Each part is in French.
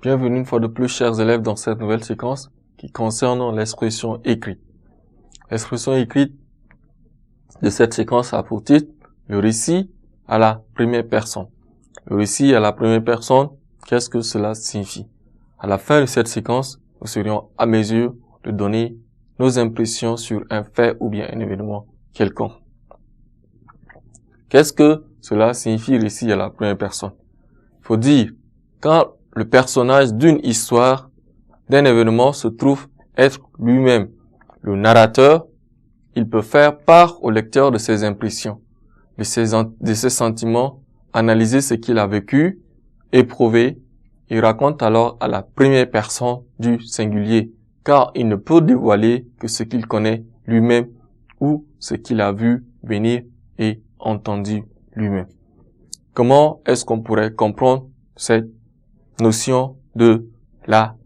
Bienvenue une fois de plus, chers élèves, dans cette nouvelle séquence qui concerne l'expression écrite. L'expression écrite de cette séquence a pour titre le récit à la première personne. Le récit à la première personne, qu'est-ce que cela signifie? À la fin de cette séquence, nous serions à mesure de donner nos impressions sur un fait ou bien un événement quelconque. Qu'est-ce que cela signifie récit à la première personne? Il faut dire, quand le personnage d'une histoire, d'un événement se trouve être lui-même le narrateur, il peut faire part au lecteur de ses impressions, de ses sentiments, analyser ce qu'il a vécu, éprouvé, et raconte alors à la première personne du singulier, car il ne peut dévoiler que ce qu'il connaît lui-même ou ce qu'il a vu venir et entendu lui-même. Comment est-ce qu'on pourrait comprendre cette notion de la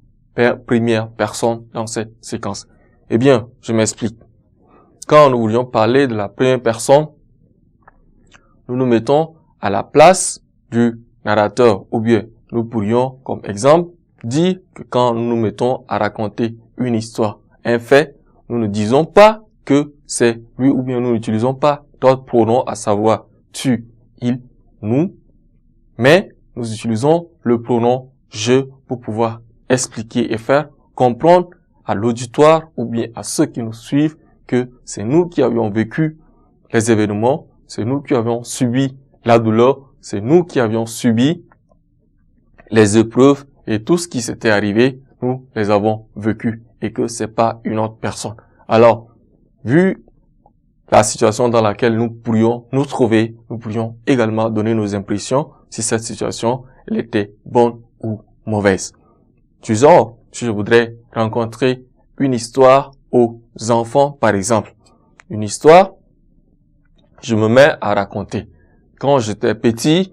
première personne dans cette séquence? Eh bien, je m'explique. Quand nous voulions parler de la première personne, nous nous mettons à la place du narrateur, ou bien nous pourrions, comme exemple, dire que quand nous nous mettons à raconter une histoire, un fait, nous ne disons pas que c'est lui, ou bien nous n'utilisons pas d'autres pronoms, à savoir tu, il, nous, mais nous utilisons le pronom je pour pouvoir expliquer et faire comprendre à l'auditoire ou bien à ceux qui nous suivent que c'est nous qui avions vécu les événements, c'est nous qui avions subi la douleur, c'est nous qui avions subi les épreuves et tout ce qui s'était arrivé, nous les avons vécus et que c'est pas une autre personne. Alors, vu la situation dans laquelle nous pourrions nous trouver, nous pourrions également donner nos impressions si cette situation elle était bonne ou mauvaise. Du genre, si je voudrais rencontrer une histoire aux enfants, par exemple. Une histoire, je me mets à raconter. Quand j'étais petit,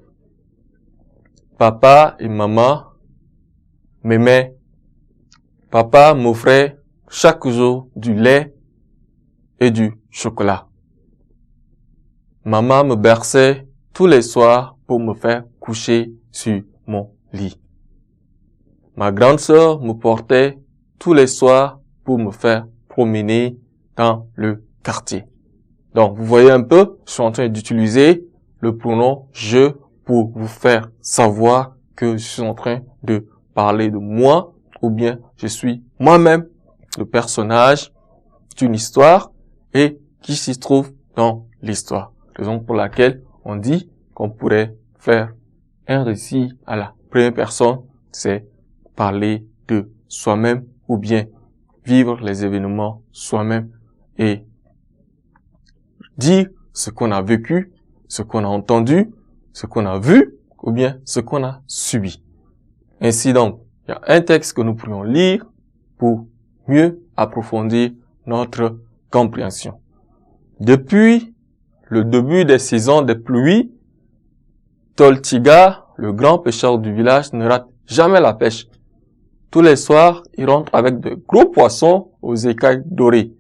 papa et maman m'aimaient. Papa m'offrait chaque jour du lait et du chocolat. Maman me berçait tous les soirs pour me faire coucher sur mon lit. Ma grande sœur me portait tous les soirs pour me faire promener dans le quartier. Donc, vous voyez un peu, je suis en train d'utiliser le pronom je pour vous faire savoir que je suis en train de parler de moi ou bien je suis moi-même le personnage d'une histoire et qui s'y trouve dans l'histoire. Raison pour laquelle on dit qu'on pourrait faire un récit à la première personne, c'est parler de soi-même ou bien vivre les événements soi-même et dire ce qu'on a vécu, ce qu'on a entendu, ce qu'on a vu ou bien ce qu'on a subi. Ainsi donc, il y a un texte que nous pourrions lire pour mieux approfondir notre compréhension. Depuis le début des saisons des pluies, Toltiga, le grand pêcheur du village, ne rate jamais la pêche. Tous les soirs, il rentre avec de gros poissons aux écailles dorées.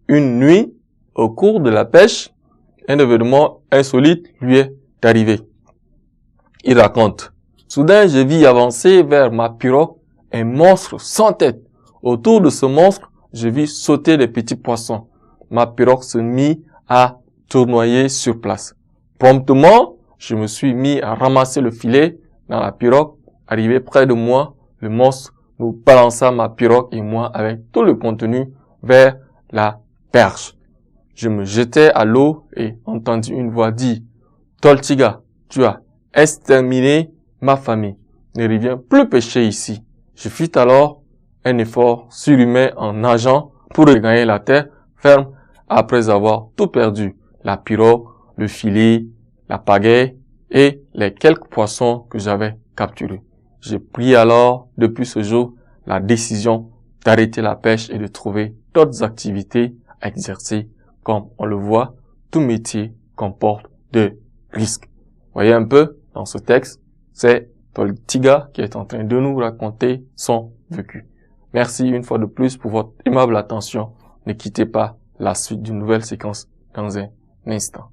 Une nuit, au cours de la pêche, un événement insolite lui est arrivé. Il raconte: soudain, je vis avancer vers ma pirogue un monstre sans tête. Autour de ce monstre, je vis sauter des petits poissons. Ma pirogue se mit à tournoyer sur place. Promptement, je me suis mis à ramasser le filet dans la pirogue. Arrivé près de moi, le monstre nous balança ma pirogue et moi avec tout le contenu vers la perche. Je me jetai à l'eau et entendis une voix dire: Toltiga, tu as exterminé ma famille. Ne reviens plus pêcher ici. Je fis alors un effort surhumain en nageant pour regagner la terre ferme après avoir tout perdu. La pirogue, le filet, la pagaie et les quelques poissons que j'avais capturés. J'ai pris alors, depuis ce jour, la décision d'arrêter la pêche et de trouver d'autres activités à exercer. Comme on le voit, tout métier comporte des risques. Voyez un peu, dans ce texte, c'est Toltiga qui est en train de nous raconter son vécu. Merci une fois de plus pour votre aimable attention. Ne quittez pas la suite d'une nouvelle séquence dans un instant.